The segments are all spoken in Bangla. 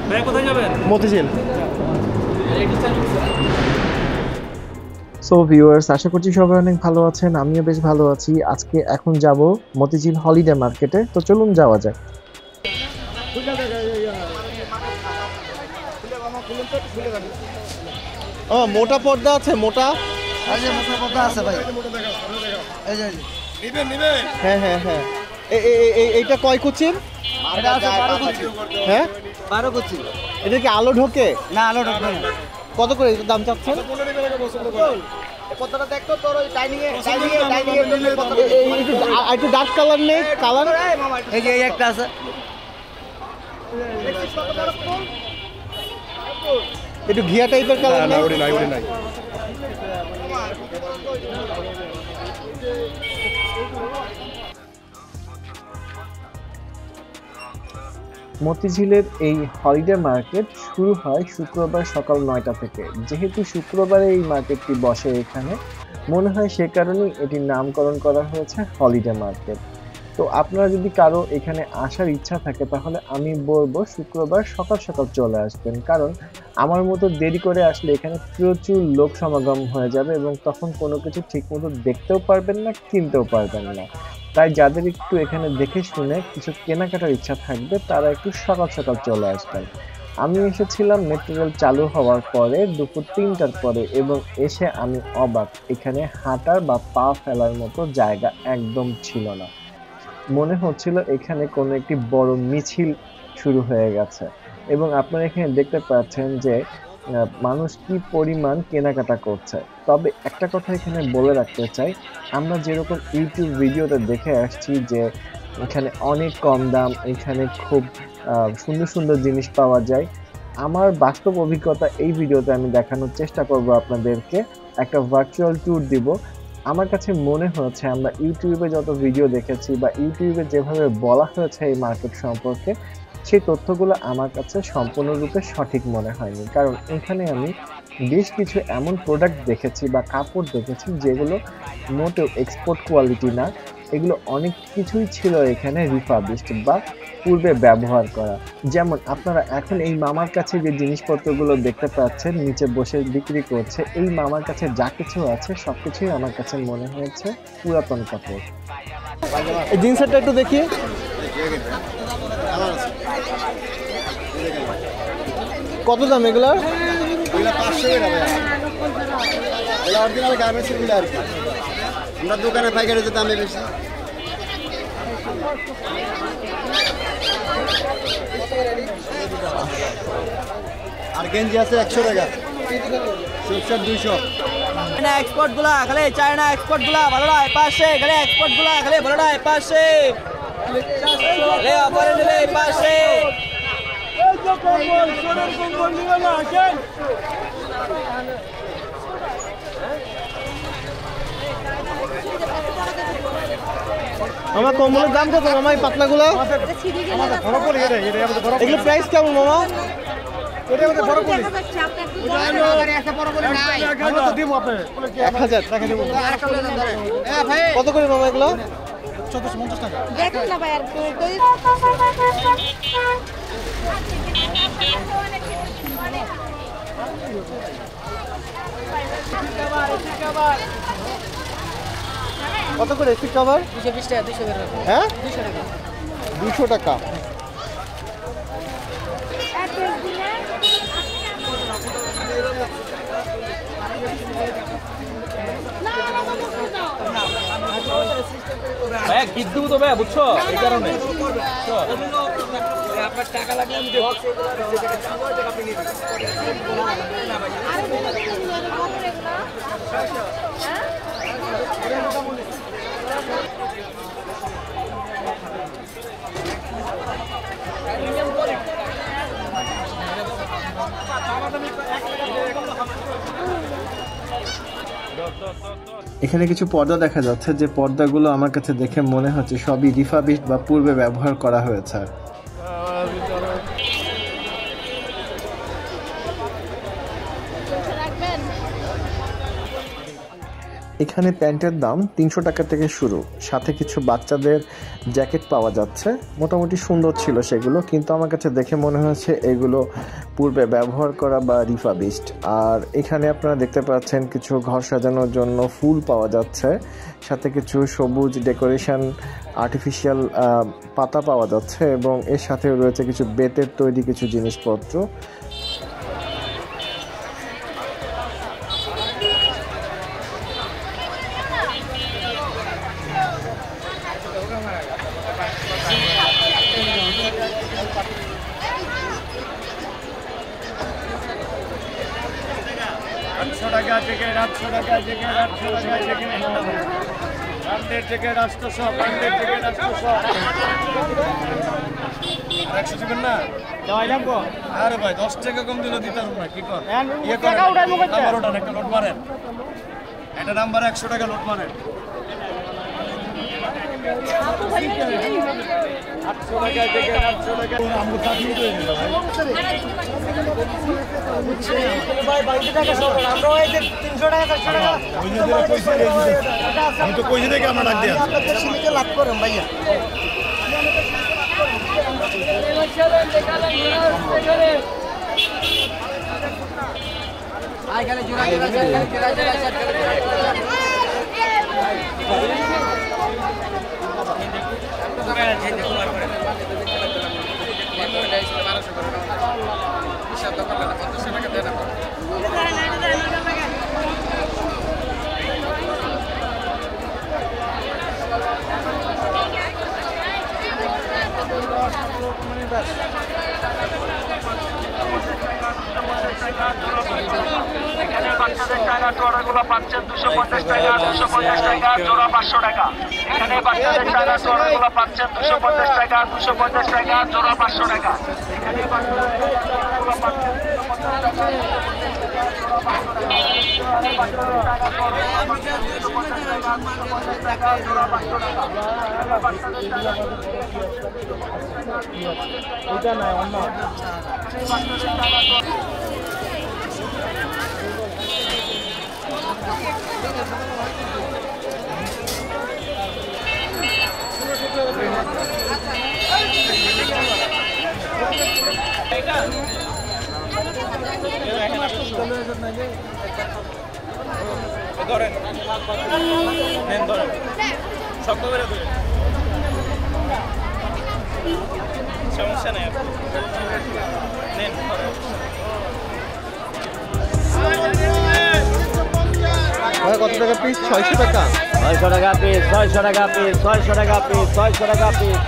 ভাই কোথায় যাবেন? মতিঝিল। সো ভিউয়ার্স, আশা করছি সবাই অনেক ভালো আছেন, আমিও বেশ ভালো আছি। আজকে এখন যাব মতিঝিল হলিডে মার্কেটে, তো চলুন যাওয়া যাক। ও মোটা পর্দা আছে, মোটা পর্দা আছে ভাই। হ্যাঁ হ্যাঁ হ্যাঁ, এইটা কয় কুচির? হ্যাঁ 12 কুচি। এটা কি আলো ঢোকে? না আলো ঢোকে না। কত করে দাম চাচ্ছেন? কতটা দেখতো তোর ওই ডাইনিং এ একটু ডার্ক কালার নেই? কালার এই যে একটা আছে, একটু ঘিয়া টাইপের কালার। না ওরে নাই, ওরে নাই। মতিঝিলের এই হলিডে মার্কেট শুরু হয় শুক্রবার সকাল 9টা থেকে। যেহেতু শুক্রবারে এই মার্কেটটি বসে এখানে, মনে হয় সে কারণেই এটির নামকরণ করা হয়েছে হলিডে মার্কেট। তো আপনারা যদি কারো এখানে আসার ইচ্ছা থাকে তাহলে আমি বলবো শুক্রবার সকাল সকাল চলে আসবেন, কারণ আমার মতো দেরি করে আসলে এখানে প্রচুর লোক সমাগম হয়ে যাবে এবং তখন কোনো কিছু ঠিক মতো দেখতেও পারবেন না, কিনতেও পারবেন না। তাই যাদের একটু এখানে দেখে শুনে কিছু কেনাকাটার ইচ্ছা থাকবে তারা একটু সকাল সকাল চলে আসবেন। আমি এসেছিলাম মেট্রো রেল চালু হওয়ার পরে দুপুর 3টার পরে, এবং এসে আমি অবাক, এখানে হাঁটার বা পা ফেলার মতো জায়গা একদম ছিল না। মনে হচ্ছিল এখানে কোনো একটি বড় মিছিল শুরু হয়ে গেছে। এবং আপনারা এখানে দেখতে পাচ্ছেন যে মানুষ কি পরিমাণ কেনাকাটা করছে। তবে একটা কথা এখানে বলে রাখতে চাই, আমরা যেরকম ইউটিউব ভিডিওতে দেখে আসছি যে এখানে অনেক কম দাম, এখানে খুব সুন্দর সুন্দর জিনিস পাওয়া যায়, আমার বাস্তব অভিজ্ঞতা এই ভিডিওতে আমি দেখানোর চেষ্টা করব আপনাদেরকে। একটা ভার্চুয়াল ট্যুর দিব। আমার কাছে মনে হচ্ছে আমরা ইউটিউবে যত ভিডিও দেখেছি বা ইউটিউবে যেভাবে বলা হয়েছে এই মার্কেট সম্পর্কে, সেই তথ্যগুলো আমার কাছে সম্পূর্ণরূপে সঠিক মনে হয়নি। কারণ এখানে আমি বেশ কিছু এমন প্রোডাক্ট দেখেছি বা কাপড় দেখেছি যেগুলো মোটেও এক্সপোর্ট কোয়ালিটি না। এগুলো অনেক কিছুই ছিল এখানে রিফার্বিশড বা পূর্বে ব্যবহার করা। যেমন আপনারা এখন এই মামার কাছে যে জিনিসপত্রগুলো দেখতে পাচ্ছেন নিচে বসে বিক্রি করছে, এই মামার কাছে যা কিছু আছে সবকিছুই আমার কাছে মনে হয়েছে পুরাতন কাপড়। এই জিন্সেরটা একটু দেখি, কত দাম এগুলো? 500 টাকা। এটা অরিজিনাল গার্মেন্টস গুলো আর কি, আমরা দোকানে পাইকারি দামে বেশি। আর গেঞ্জি আছে 100 টাকা, সুপশার 200। চায়না এক্সপোর্ট গুলা খালি, চায়না এক্সপোর্ট গুলা ভালো না পাশে, খালি এক্সপোর্ট গুলা খালি ভালো না পাশে, লে অপরে নিলে পাশে। এই যে কম্বল, সোনার কম্বল নিয়ে না আসেন। মামা কম্বলের দাম কত মামা? এই পাতলাগুলো এগুলো প্রাইস কেমন মামা? কত করে মামা এগুলো? 1450 টাকা। দেখুন না ভাই, আর কত করে সিট কভার? 220 টাকা। 200 টাকা। হ্যাঁ 200 টাকা। 200 টাকা। ভাই গিফট দেবো তো ভাই, বুঝছো? এই কারণে আপনার টাকা লাগলে আমি দেবো। এখানে কিছু পর্দা দেখা যাচ্ছে, যে পর্দাগুলো আমার কাছে দেখে মনে হচ্ছে সবই রিফার্বিশড বা পূর্বে ব্যবহার করা হয়েছে। এখানে প্যান্টের দাম 300 টাকা থেকে শুরু, সাথে কিছু বাচ্চাদের জ্যাকেট পাওয়া যাচ্ছে। মোটামুটি সুন্দর ছিল সেগুলো, কিন্তু আমার কাছে দেখে মনে হয়েছে এগুলো পূর্বে ব্যবহার করা বা রিফাবিশড। আর এখানে আপনারা দেখতে পাচ্ছেন কিছু ঘর সাজানোর জন্য ফুল পাওয়া যাচ্ছে, সাথে কিছু সবুজ ডেকোরেশন আর্টিফিশিয়াল পাতা পাওয়া যাচ্ছে, এবং এর সাথে রয়েছে কিছু বেতের তৈরি কিছু জিনিসপত্র। আরে ভাই 10 টাকা কম দিলে দিতে পারবো না, কি কর একটা নাম্বার 100 টাকা লোড মারেন। আমি তো কইছি দেখে আমরা ডাক দিয়ে লাভ করেন ভাইয়া। এখানে বাচ্চাদের টাকা জোড়াগুলো পাচ্ছেন 250 টাকা, 250 টাকা জোড়া 500 টাকা। এখানে বাচ্চাদের টাকা জোড়াগুলো পাচ্ছেন 250 টাকা, 250 টাকা জোড়া 500 টাকা। এখানে বাচ্চাদের জোড়াগুলো পাচ্ছেন 250 টাকা। এটা না অন্য ধরেন নেন, ধরেন শক্ত করে ধরেন, সমস্যা নেই, নেন ধরেন। কত টাকা পিস? 600 টাকা। 600 টাকা পিস, 600 টাকা পিস, 600 টাকা পিস, 600 টাকা পিস।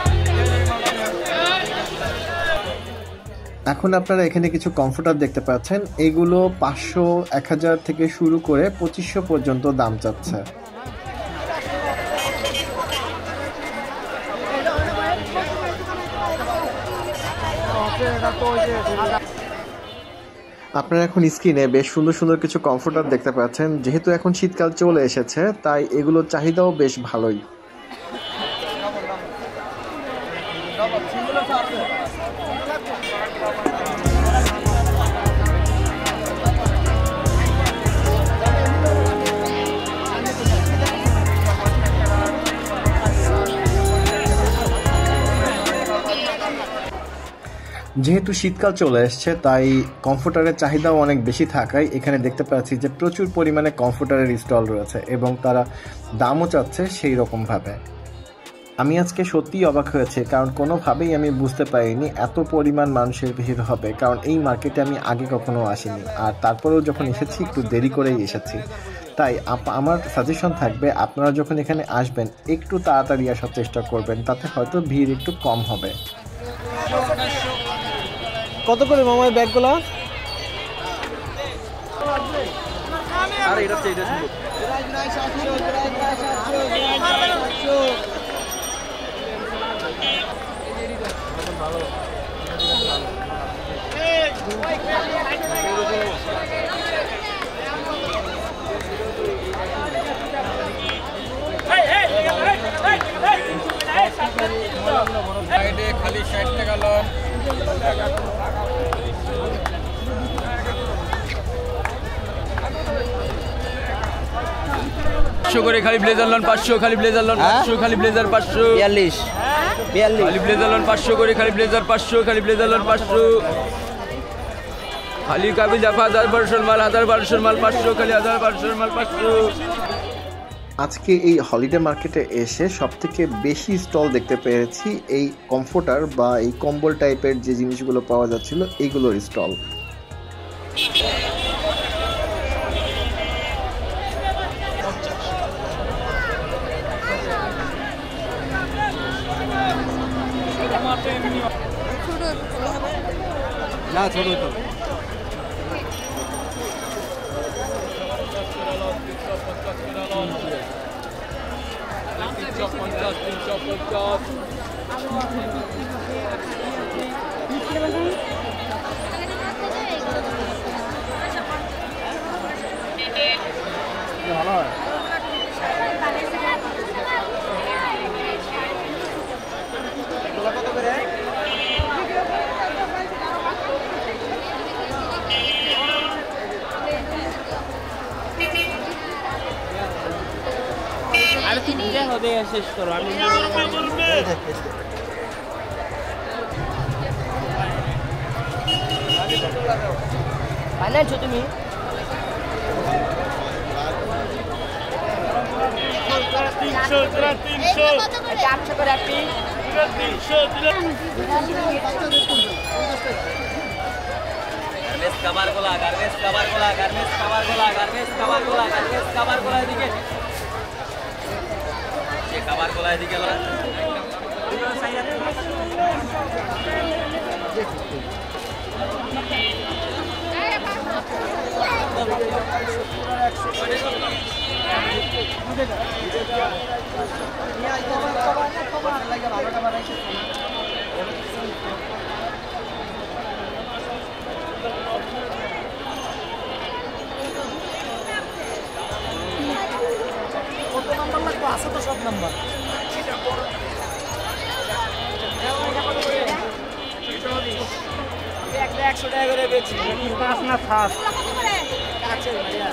এখন আপনারা এখানে কিছু কমফোর্টার দেখতে পাচ্ছেন, এগুলো 500, 1000 থেকে শুরু করে 2500 পর্যন্ত দাম চাচ্ছে। আপনারা এখন স্ক্রিনে বেশ সুন্দর সুন্দর কিছু কমফোর্টার দেখতে পাচ্ছেন। যেহেতু এখন শীতকাল চলে এসেছে, তাই এগুলোর চাহিদাও বেশ ভালোই। যেহেতু শীতকাল চলে এসছে, তাই কমফোর্টারের চাহিদাও অনেক বেশি থাকায় এখানে দেখতে পাচ্ছি যে প্রচুর পরিমাণে কমফোর্টারের স্টল রয়েছে, এবং তারা দামও চাচ্ছে সেই রকমভাবে। আমি আজকে সত্যিই অবাক হয়েছে, কারণ কোনোভাবেই আমি বুঝতে পারিনি এত পরিমাণ মানুষের ভিড় হবে, কারণ এই মার্কেটে আমি আগে কখনো আসিনি। আর তারপরেও যখন এসেছি একটু দেরি করেই এসেছি, তাই আমার সাজেশন থাকবে আপনারা যখন এখানে আসবেন একটু তাড়াতাড়ি আসার চেষ্টা করবেন, তাতে হয়তো ভিড় একটু কম হবে। কত করে মামা এই ব্যাগগুলো? আরে এটা চাইতে শুনুন, খালি 60 টাকা লন। 500 করে খালি ব্লেজার লন 500 খালি ব্লেজার লন 500 খালি ব্লেজার 500 42 খালি ব্লেজার লন 500 করে খালি ব্লেজার 500 খালি ব্লেজার লন 500 খালি কাবিল জাফা 1000 মাল 1000 মাল 500 খালি 1000 মাল 500। আজকে এই হলিডে মার্কেটে এসে সবথেকে বেশি স্টল দেখতে পেরেছি এই কমফোর্টার বা এই কম্বল টাইপের যে জিনিসগুলো পাওয়া যাচ্ছিল এইগুলোর স্টল। না ছোট তো ভালো হয়। কত করে? আরে তুমি যা হবে শেষ করো আমি ফাইনাল তুমি 300 করে আপনি 300 কভার গোলা গার্বেজ কভার গোলা গার্বেজ কভার গোলা গার্বেজ কভার গোলা গার্বেজ কভার গোলা এদিকে ये कबार को लाई दिखे ला আছে তো সব নাম্বার একটা 100 টাকা করে বেচি পাঁচ না সাত আছে ভাইয়া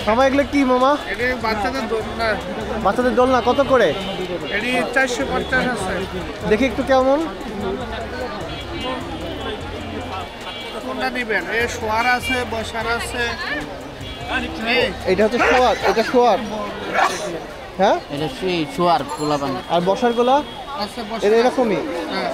মামা এগুলো কি মামা? বাচ্চাদের দোলনা কত করে? 450 আছে। দেখি একটু কেমন কোনটা নেবেন? এই শোয়ার আছে, বসার আছে। এটা হচ্ছে শোয়ার, এটা শোয়ার। হ্যাঁ এটা শোয়ার পোলাপান আর বসার গুলা আচ্ছা এটা এরকমই। হ্যাঁ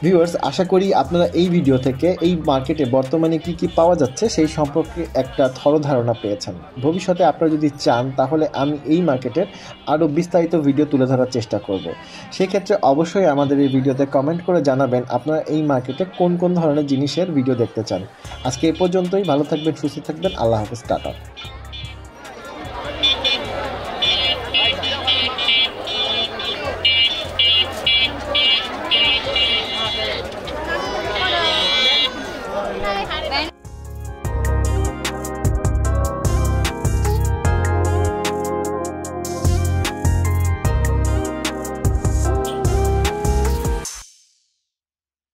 ভিউয়ার্স, আশা করি আপনারা এই ভিডিও থেকে এই মার্কেটে বর্তমানে কি কি পাওয়া যাচ্ছে সেই সম্পর্কে একটা ধারণা পেয়েছেন। ভবিষ্যতে আপনারা যদি চান তাহলে আমি এই মার্কেটের আরও বিস্তারিত ভিডিও তুলে ধরার চেষ্টা করব। সেক্ষেত্রে অবশ্যই আমাদের এই ভিডিওতে কমেন্ট করে জানাবেন আপনারা এই মার্কেটে কোন কোন ধরনের জিনিসের ভিডিও দেখতে চান। আজকে এই পর্যন্তই। ভালো থাকবেন, সুস্থ থাকবেন। আল্লাহ হাফেজ, টাটা।